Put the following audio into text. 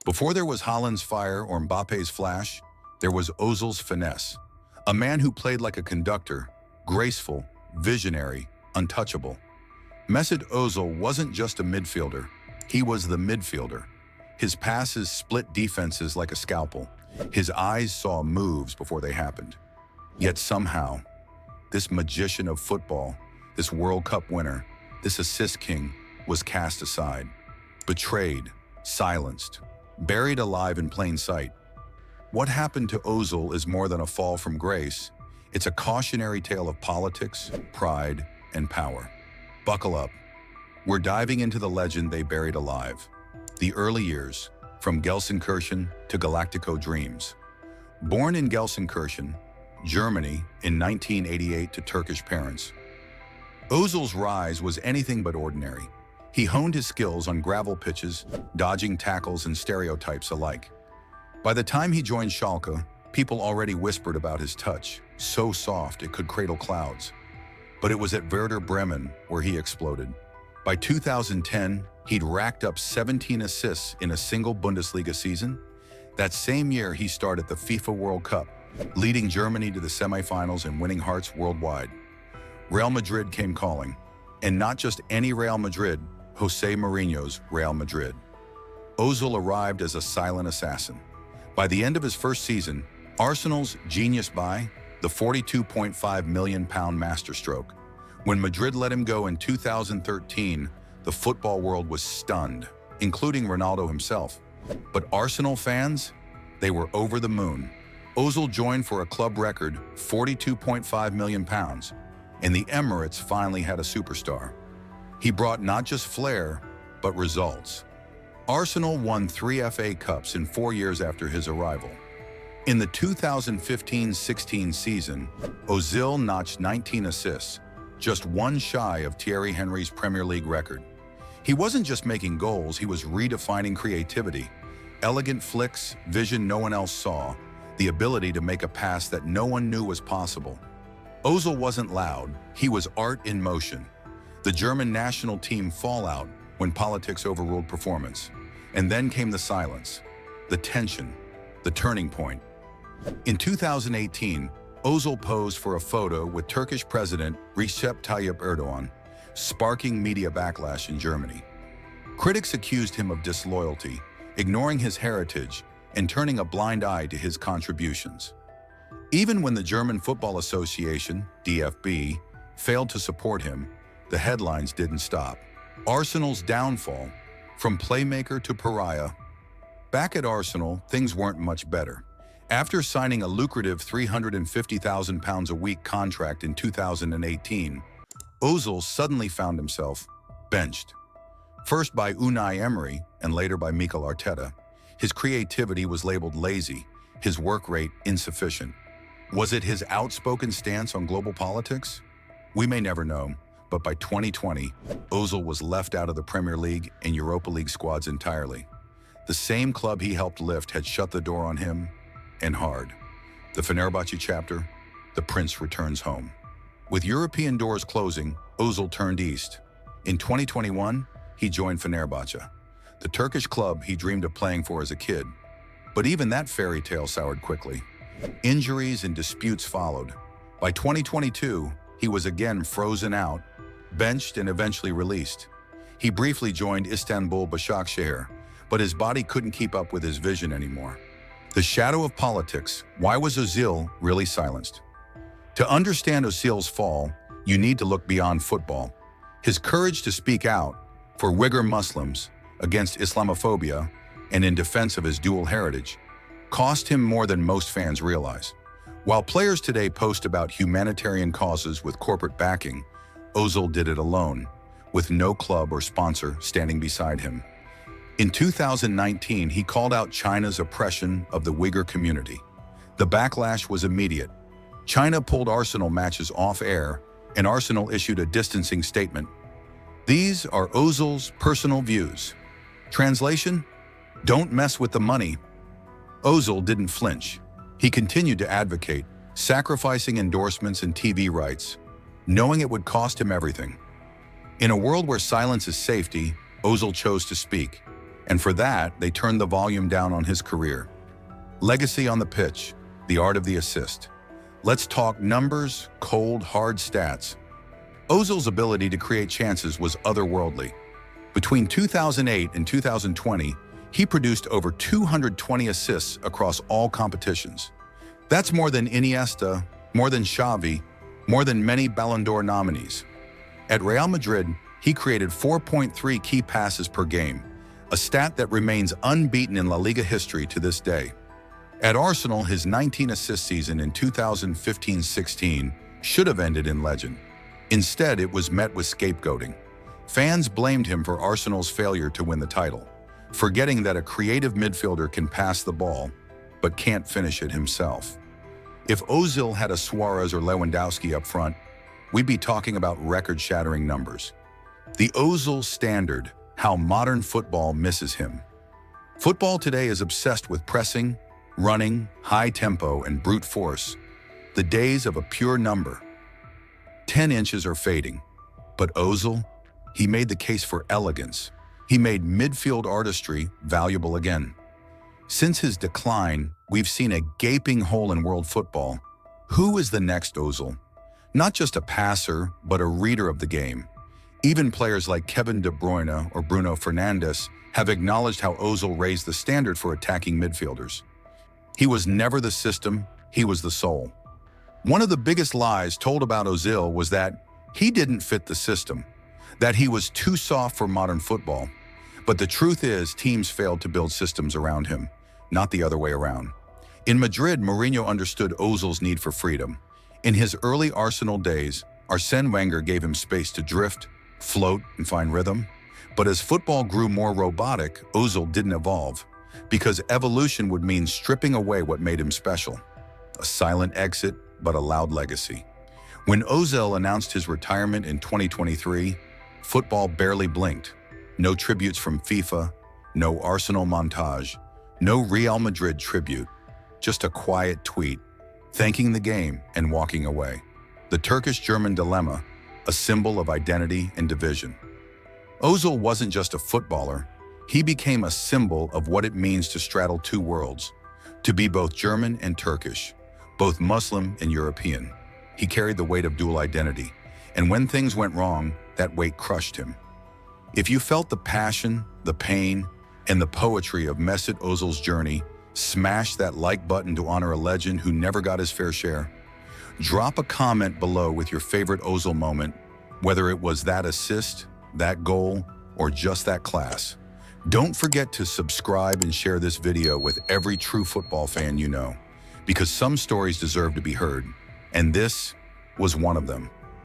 Before there was Haaland's fire or Mbappe's flash, there was Ozil's finesse. A man who played like a conductor, graceful, visionary, untouchable. Mesut Özil wasn't just a midfielder, he was the midfielder. His passes split defenses like a scalpel. His eyes saw moves before they happened. Yet somehow, this magician of football, this World Cup winner, this assist king, was cast aside. Betrayed, silenced, buried alive in plain sight. What happened to Ozil is more than a fall from grace. It's a cautionary tale of politics, pride, and power. Buckle up. We're diving into the legend they buried alive. The early years, from Gelsenkirchen to Galactico dreams. Born in Gelsenkirchen, Germany in 1988 to Turkish parents, Ozil's rise was anything but ordinary. He honed his skills on gravel pitches, dodging tackles and stereotypes alike. By the time he joined Schalke, people already whispered about his touch, so soft it could cradle clouds. But it was at Werder Bremen where he exploded. By 2010, he'd racked up 17 assists in a single Bundesliga season. That same year, he starred at the FIFA World Cup, leading Germany to the semifinals and winning hearts worldwide. Real Madrid came calling, and not just any Real Madrid, Jose Mourinho's Real Madrid. Ozil arrived as a silent assassin. By the end of his first season, Arsenal's genius buy, the £42.5 million masterstroke. When Madrid let him go in 2013, the football world was stunned, including Ronaldo himself. But Arsenal fans, they were over the moon. Ozil joined for a club record £42.5 million, and the Emirates finally had a superstar. He brought not just flair, but results. Arsenal won 3 FA Cups in 4 years after his arrival. In the 2015-16 season, Ozil notched 19 assists, just one shy of Thierry Henry's Premier League record. He wasn't just making goals, he was redefining creativity. Elegant flicks, vision no one else saw, the ability to make a pass that no one knew was possible. Ozil wasn't loud, he was art in motion. The German national team fallout when politics overruled performance. And then came the silence, the tension, the turning point. In 2018, Ozil posed for a photo with Turkish President Recep Tayyip Erdogan, sparking media backlash in Germany. Critics accused him of disloyalty, ignoring his heritage and turning a blind eye to his contributions. Even when the German Football Association, DFB, failed to support him, the headlines didn't stop. Arsenal's downfall, from playmaker to pariah. Back at Arsenal, things weren't much better. After signing a lucrative £350,000 a week contract in 2018, Ozil suddenly found himself benched. First by Unai Emery and later by Mikel Arteta, his creativity was labeled lazy, his work rate insufficient. Was it his outspoken stance on global politics? We may never know, but by 2020, Ozil was left out of the Premier League and Europa League squads entirely. The same club he helped lift had shut the door on him, and hard. The Fenerbahce chapter, the Prince returns home. With European doors closing, Ozil turned east. In 2021, he joined Fenerbahce, the Turkish club he dreamed of playing for as a kid. But even that fairy tale soured quickly. Injuries and disputes followed. By 2022, he was again frozen out, benched and eventually released. He briefly joined Istanbul Başakşehir, but his body couldn't keep up with his vision anymore. The shadow of politics. Why was Ozil really silenced? To understand Ozil's fall, you need to look beyond football. His courage to speak out for Uyghur Muslims, against Islamophobia, and in defense of his dual heritage, cost him more than most fans realize. While players today post about humanitarian causes with corporate backing, Ozil did it alone, with no club or sponsor standing beside him. In 2019, he called out China's oppression of the Uyghur community. The backlash was immediate. China pulled Arsenal matches off air, and Arsenal issued a distancing statement. These are Ozil's personal views. Translation: don't mess with the money. Ozil didn't flinch. He continued to advocate, sacrificing endorsements and TV rights, knowing it would cost him everything. In a world where silence is safety, Ozil chose to speak. And for that, they turned the volume down on his career. Legacy on the pitch, the art of the assist. Let's talk numbers, cold, hard stats. Ozil's ability to create chances was otherworldly. Between 2008 and 2020, he produced over 220 assists across all competitions. That's more than Iniesta, more than Xavi, more than many Ballon d'Or nominees. At Real Madrid, he created 4.3 key passes per game, a stat that remains unbeaten in La Liga history to this day. At Arsenal, his 19-assist season in 2015-16 should have ended in legend. Instead, it was met with scapegoating. Fans blamed him for Arsenal's failure to win the title, forgetting that a creative midfielder can pass the ball, but can't finish it himself. If Ozil had a Suarez or Lewandowski up front, we'd be talking about record-shattering numbers. The Ozil standard, how modern football misses him. Football today is obsessed with pressing, running, high tempo, and brute force. The days of a pure number. 10 inches are fading. But Ozil, he made the case for elegance. He made midfield artistry valuable again. Since his decline, we've seen a gaping hole in world football. Who is the next Ozil? Not just a passer, but a reader of the game. Even players like Kevin De Bruyne or Bruno Fernandes have acknowledged how Ozil raised the standard for attacking midfielders. He was never the system, he was the soul. One of the biggest lies told about Ozil was that he didn't fit the system, that he was too soft for modern football. But the truth is, teams failed to build systems around him, not the other way around. In Madrid, Mourinho understood Ozil's need for freedom. In his early Arsenal days, Arsène Wenger gave him space to drift, float, and find rhythm. But as football grew more robotic, Ozil didn't evolve, because evolution would mean stripping away what made him special. A silent exit, but a loud legacy. When Ozil announced his retirement in 2023, football barely blinked. No tributes from FIFA, no Arsenal montage, no Real Madrid tribute, just a quiet tweet, thanking the game and walking away. The Turkish-German dilemma, a symbol of identity and division. Ozil wasn't just a footballer, he became a symbol of what it means to straddle two worlds, to be both German and Turkish, both Muslim and European. He carried the weight of dual identity, and when things went wrong, that weight crushed him. If you felt the passion, the pain, and the poetry of Mesut Ozil's journey, smash that like button to honor a legend who never got his fair share. Drop a comment below with your favorite Ozil moment, whether it was that assist, that goal, or just that class. Don't forget to subscribe and share this video with every true football fan you know, because some stories deserve to be heard, and this was one of them.